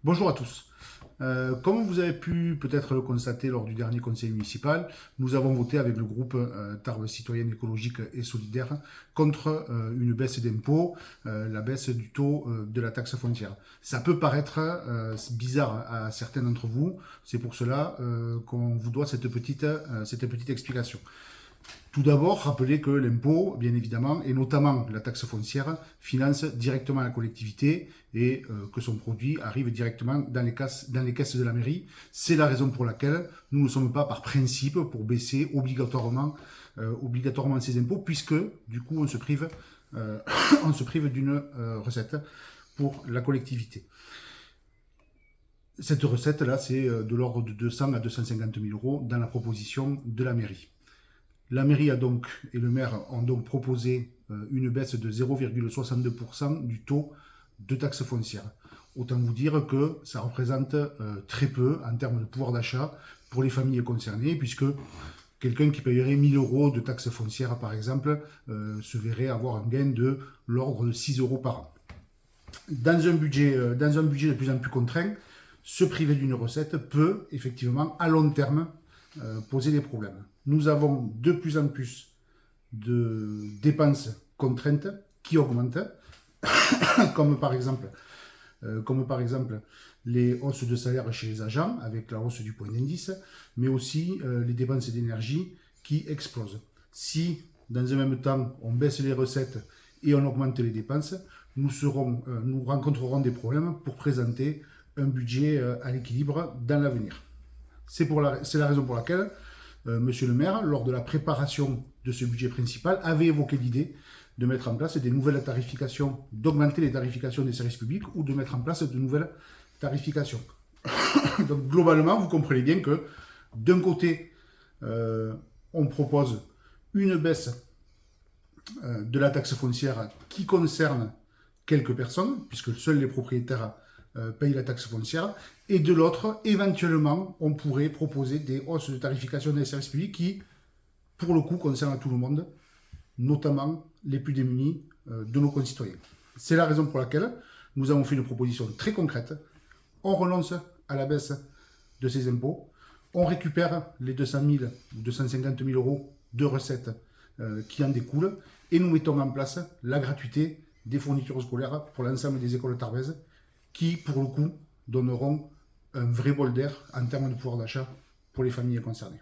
Bonjour à tous. Comme vous avez pu peut-être le constater lors du dernier conseil municipal, nous avons voté avec le groupe Tarbes Citoyenne Écologique et Solidaire contre une baisse d'impôts, la baisse du taux de la taxe foncière. Ça peut paraître bizarre à certains d'entre vous, c'est pour cela qu'on vous doit cette petite explication. Tout d'abord, rappelez que l'impôt, bien évidemment, et notamment la taxe foncière, finance directement la collectivité et que son produit arrive directement dans les caisses de la mairie. C'est la raison pour laquelle nous ne sommes pas par principe pour baisser obligatoirement ces impôts, puisque du coup on se prive, d'une recette pour la collectivité. Cette recette-là, c'est de l'ordre de 200 à 250 000 euros dans la proposition de la mairie. La mairie et le maire ont donc proposé une baisse de 0,62% du taux de taxe foncière. Autant vous dire que ça représente très peu en termes de pouvoir d'achat pour les familles concernées, puisque quelqu'un qui payerait 1 000 euros de taxe foncière, par exemple, se verrait avoir un gain de l'ordre de 6 euros par an. Dans un budget de plus en plus contraint, se priver d'une recette peut effectivement, à long terme, poser des problèmes. Nous avons de plus en plus de dépenses contraintes qui augmentent, comme par exemple les hausses de salaire chez les agents avec la hausse du point d'indice, mais aussi les dépenses d'énergie qui explosent. Si, dans un même temps, on baisse les recettes et on augmente les dépenses, nous rencontrerons des problèmes pour présenter un budget à l'équilibre dans l'avenir. C'est la raison pour laquelle Monsieur le maire, lors de la préparation de ce budget principal, avait évoqué l'idée de mettre en place des nouvelles tarifications, d'augmenter les tarifications des services publics ou de mettre en place de nouvelles tarifications. Donc globalement, vous comprenez bien que d'un côté, on propose une baisse de la taxe foncière qui concerne quelques personnes, puisque seuls les propriétaires payent la taxe foncière, et de l'autre, éventuellement, on pourrait proposer des hausses de tarification des services publics qui, pour le coup, concernent tout le monde, notamment les plus démunis de nos concitoyens. C'est la raison pour laquelle nous avons fait une proposition très concrète. On renonce à la baisse de ces impôts, on récupère les 200 000 ou 250 000 euros de recettes qui en découlent, et nous mettons en place la gratuité des fournitures scolaires pour l'ensemble des écoles tarbaises, qui, pour le coup, donneront un vrai bol d'air en termes de pouvoir d'achat pour les familles concernées.